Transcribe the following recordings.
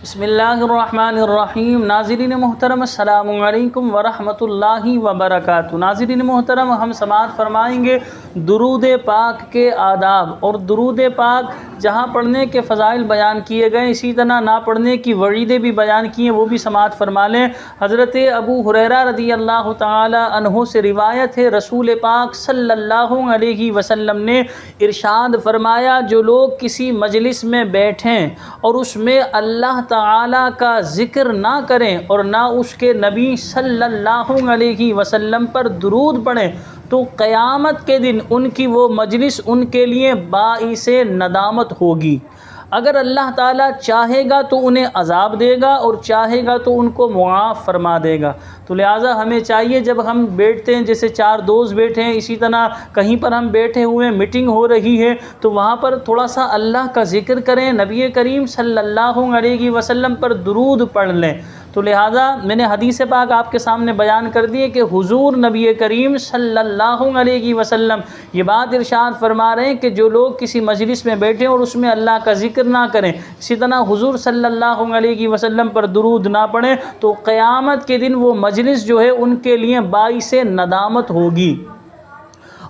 بسم اللہ الرحمن الرحیم۔ ناظرین محترم السلام علیکم ورحمۃ اللہ وبرکاتہ۔ ناظرین محترم، ہم سماعت فرمائیں گے درود پاک کے آداب، اور درود پاک جہاں پڑھنے کے فضائل بیان کیے گئے، اسی طرح نہ پڑھنے کی وعیدیں بھی بیان کی ہیں، وہ بھی سماعت فرما لیں۔ حضرت ابو ہریرہ رضی اللہ تعالی عنہ سے روایت ہے، رسول پاک صلی اللہ علیہ وسلم نے ارشاد فرمایا، جو لوگ کسی مجلس میں بیٹھیں اور اس میں اللہ تعالیٰ کا ذکر نہ کریں اور نہ اس کے نبی صلی اللہ علیہ وسلم پر درود پڑھیں تو قیامت کے دن ان کی وہ مجلس ان کے لیے باعث ندامت ہوگی۔ اگر اللہ تعالیٰ چاہے گا تو انہیں عذاب دے گا اور چاہے گا تو ان کو معاف فرما دے گا۔ تو لہٰذا ہمیں چاہیے جب ہم بیٹھتے ہیں، جیسے چار دوست بیٹھے ہیں، اسی طرح کہیں پر ہم بیٹھے ہوئے میٹنگ ہو رہی ہے تو وہاں پر تھوڑا سا اللہ کا ذکر کریں، نبی کریم صلی اللہ علیہ وسلم پر درود پڑھ لیں۔ تو لہٰذا میں نے حدیث پاک آپ کے سامنے بیان کر دی ہے کہ حضور نبی کریم صلی اللہ علیہ وسلم یہ بات ارشاد فرما رہے ہیں کہ جو لوگ کسی مجلس میں بیٹھیں اور اس میں اللہ کا ذکر نہ کریں، اسی طرح حضور صلی اللہ علیہ وسلم پر درود نہ پڑھیں تو قیامت کے دن وہ مجلس جو ہے ان کے لیے باعث ندامت ہوگی،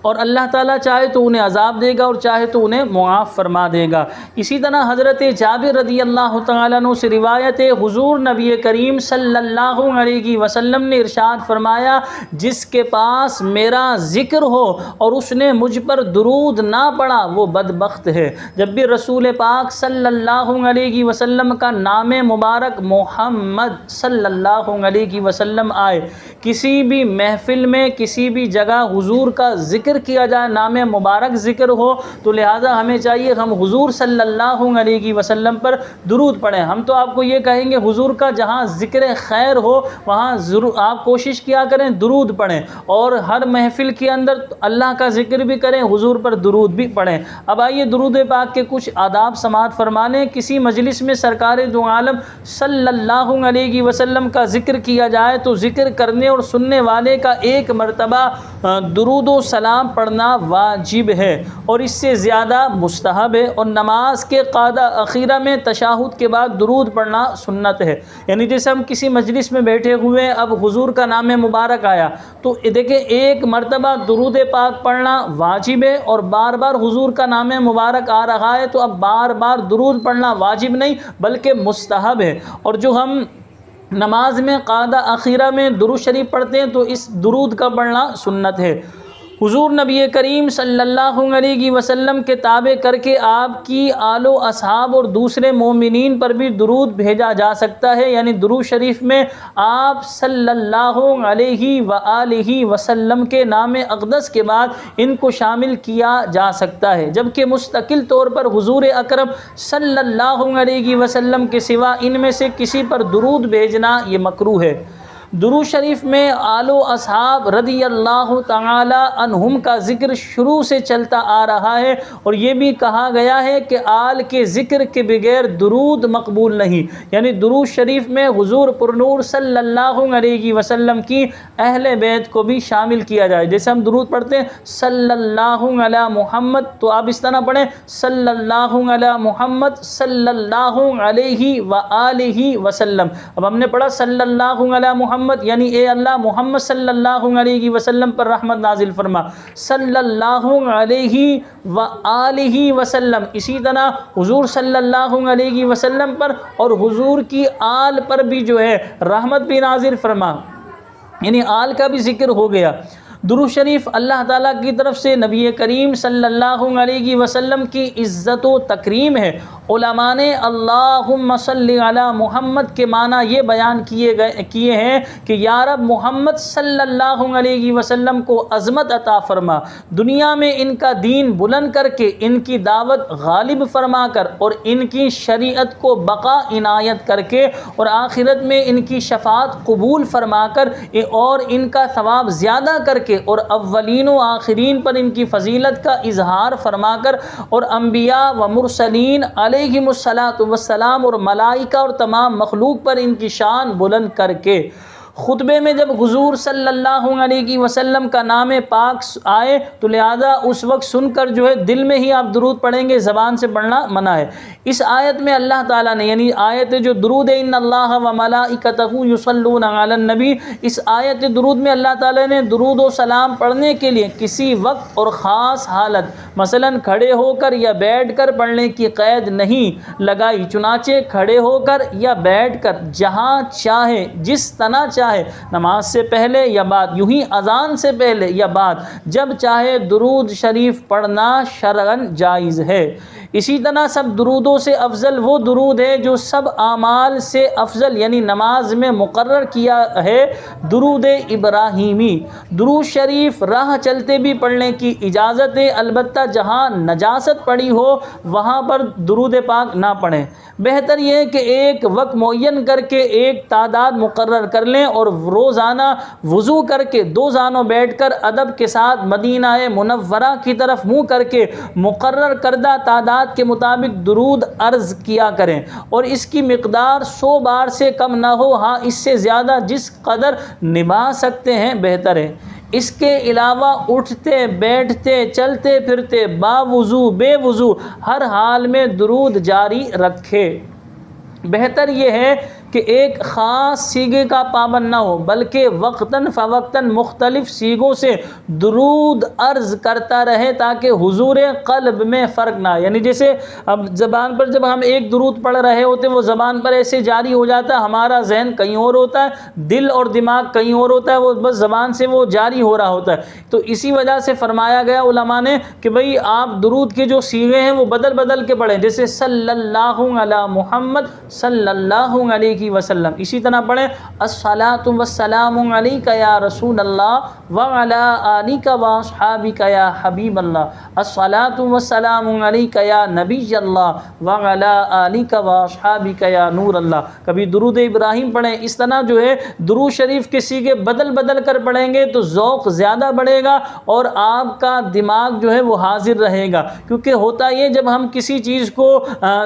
اور اللہ تعالیٰ چاہے تو انہیں عذاب دے گا اور چاہے تو انہیں معاف فرما دے گا۔ اسی طرح حضرت جابر رضی اللہ تعالیٰ عنہ سے روایت ہے، حضور نبی کریم صلی اللہ علیہ وسلم نے ارشاد فرمایا، جس کے پاس میرا ذکر ہو اور اس نے مجھ پر درود نہ پڑھا وہ بدبخت ہے۔ جب بھی رسول پاک صلی اللہ علیہ وسلم کا نام مبارک محمد صلی اللہ علیہ وسلم آئے، کسی بھی محفل میں کسی بھی جگہ حضور کا ذکر کیا جائے، نام مبارک ذکر ہو، تو لہٰذا ہمیں چاہیے ہم حضور صلی اللہ علیہ وسلم پر درود پڑھیں۔ ہم تو آپ کو یہ کہیں گے حضور کا جہاں ذکر خیر ہو وہاں ضرور آپ کوشش کیا کریں درود پڑھیں، اور ہر محفل کے اندر اللہ کا ذکر بھی کریں، حضور پر درود بھی پڑھیں۔ اب آئیے درود پاک کے کچھ آداب سماعت فرما لیں۔ کسی مجلس میں سرکار دو عالم صلی اللہ علیہ وسلم کا ذکر کیا جائے تو ذکر کرنے اور سننے والے کا ایک مرتبہ درود و سلام پڑھنا واجب ہے اور اس سے زیادہ مستحب ہے، اور نماز کے قاعدہ اخیرہ میں تشہد کے بعد درود پڑھنا سنت ہے۔ یعنی جیسے ہم کسی مجلس میں بیٹھے ہوئے، اب حضور کا نام مبارک آیا تو دیکھیں ایک مرتبہ درود پاک پڑھنا واجب ہے، اور بار بار حضور کا نام مبارک آ رہا ہے تو اب بار بار درود پڑھنا واجب نہیں بلکہ مستحب ہے۔ اور جو ہم نماز میں قاعدہ اخیرہ میں درود شریف پڑھتے ہیں تو اس درود کا پڑھنا سنت ہے۔ حضور نبی کریم صلی اللہ علیہ وسلم کے تابع کر کے آپ کی آل و اصحاب اور دوسرے مومنین پر بھی درود بھیجا جا سکتا ہے، یعنی درود شریف میں آپ صلی اللہ علیہ وآلہ وسلم کے نام اقدس کے بعد ان کو شامل کیا جا سکتا ہے، جبکہ مستقل طور پر حضور اکرم صلی اللہ علیہ وسلم کے سوا ان میں سے کسی پر درود بھیجنا یہ مکروہ ہے۔ درود شریف میں آل و اصحاب رضی اللہ تعالی عنہم کا ذکر شروع سے چلتا آ رہا ہے، اور یہ بھی کہا گیا ہے کہ آل کے ذکر کے بغیر درود مقبول نہیں، یعنی درود شریف میں حضور پرنور صلی اللہ علیہ وسلم کی اہل بیت کو بھی شامل کیا جائے۔ جیسے ہم درود پڑھتے ہیں صلی اللہ علی محمد، تو آپ اس طرح پڑھیں صلی اللہ علی محمد صلی اللہ علیہ وآلہ وسلم۔ اب ہم نے پڑھا صلی اللہ علی محمد، یعنی اے اللہ محمد صلی اللہ علیہ وسلم پر رحمت نازل فرما، صلی اللہ علیہ وآلہ وسلم، اسی طرح حضور صلی اللہ علیہ وسلم پر اور حضور کی آل پر بھی جو ہے رحمت بھی نازل فرما، یعنی آل کا بھی ذکر ہو گیا۔ درود شریف اللہ تعالیٰ کی طرف سے نبی کریم صلی اللہ علیہ وسلم کی عزت و تکریم ہے۔ علماء نے اللہم صلی علی محمد کے معنی یہ بیان کیے ہیں کہ یا رب محمد صلی اللہ علیہ وسلم کو عظمت عطا فرما، دنیا میں ان کا دین بلند کر کے ان کی دعوت غالب فرما کر اور ان کی شریعت کو بقا عنایت کر کے، اور آخرت میں ان کی شفاعت قبول فرما کر اور ان کا ثواب زیادہ کر کے، اور اولین و آخرین پر ان کی فضیلت کا اظہار فرما کر، اور انبیاء و مرسلین علیہم الصلاۃ والسلام اور ملائکہ اور تمام مخلوق پر ان کی شان بلند کر کے، خطبے میں جب حضور صلی اللہ علیہ وسلم کا نام پاک آئے تو لہذا اس وقت سن کر جو ہے دل میں ہی آپ درود پڑھیں گے، زبان سے پڑھنا منع ہے۔ اس آیت میں اللہ تعالیٰ نے یعنی آیت جو درود ان اللہ و ملائکتہ یصلون علی النبی، اس آیت درود میں اللہ تعالیٰ نے درود و سلام پڑھنے کے لیے کسی وقت اور خاص حالت مثلا کھڑے ہو کر یا بیٹھ کر پڑھنے کی قید نہیں لگائی، چنانچہ کھڑے ہو کر یا بیٹھ کر جہاں چاہے جس طرح چاہے، نماز سے پہلے یا بعد، یوں ہی اذان سے پہلے یا بعد، جب چاہے درود شریف پڑھنا شرعاً جائز ہے۔ اسی طرح سب درودوں سے افضل وہ درود ہے جو سب اعمال سے افضل یعنی نماز میں مقرر کیا ہے، درود ابراہیمی۔ درود شریف راہ چلتے بھی پڑھنے کی اجازت ہے، البتہ جہاں نجاست پڑی ہو وہاں پر درود پاک نہ پڑھیں۔ بہتر یہ ہے کہ ایک وقت معین کر کے ایک تعداد مقرر کر لیں اور روزانہ وضو کر کے دو زانوں بیٹھ کر ادب کے ساتھ مدینہ منورہ کی طرف منہ کر کے مقرر کردہ تعداد کے مطابق درود عرض کیا کریں، اور اس کی مقدار 100 بار سے کم نہ ہو، ہاں اس سے زیادہ جس قدر نبھا سکتے ہیں بہتر ہے۔ اس کے علاوہ اٹھتے بیٹھتے چلتے پھرتے باوضو بے وضو ہر حال میں درود جاری رکھے۔ بہتر یہ ہے کہ ایک خاص سیغے کا پابند نہ ہو بلکہ وقتاً فوقتاً مختلف سیغوں سے درود عرض کرتا رہے تاکہ حضور قلب میں فرق نہ آئے۔ یعنی جیسے اب زبان پر جب ہم ایک درود پڑھ رہے ہوتے ہیں وہ زبان پر ایسے جاری ہو جاتا ہے، ہمارا ذہن کہیں اور ہوتا ہے، دل اور دماغ کہیں اور ہوتا ہے، وہ بس زبان سے وہ جاری ہو رہا ہوتا ہے۔ تو اسی وجہ سے فرمایا گیا علماء نے کہ بھئی آپ درود کے جو سیغے ہیں وہ بدل بدل کے پڑھیں، جیسے صلی اللہ علی محمد صلی اللہ علیہ وسلم، اسی طرح پڑھیں الصلاۃ والسلام علیک یا رسول اللہ وعلی آلک واصحابک یا حبیب اللہ، الصلاۃ والسلام علیک یا نبی اللہ وعلی آلک واصحابک یا نور اللہ۔ کبھی درود ابراہیم پڑھیں، اس طرح جو ہے درود شریف کے سیغے بدل بدل کر پڑھیں گے تو ذوق زیادہ بڑھے گا اور آپ کا دماغ جو ہے وہ حاضر رہے گا، کیونکہ ہوتا یہ جب ہم کسی چیز کو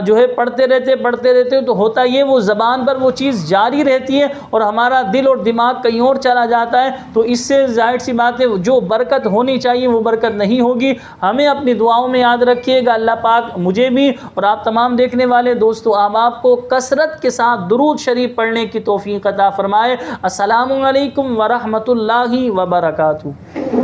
جو ہے پڑھتے رہتے تو ہوتا یہ وہ زبان پر وہ چیز جاری رہتی ہے اور ہمارا دل اور دماغ کہیں اور چلا جاتا ہے، تو اس سے ظاہر سی بات ہے جو برکت ہونی چاہیے وہ برکت نہیں ہوگی۔ ہمیں اپنی دعاؤں میں یاد رکھیے گا، اللہ پاک مجھے بھی اور آپ تمام دیکھنے والے دوستو احباب کو کثرت کے ساتھ درود شریف پڑھنے کی توفیق عطا فرمائے۔ السلام علیکم ورحمۃ اللہ وبرکاتہ۔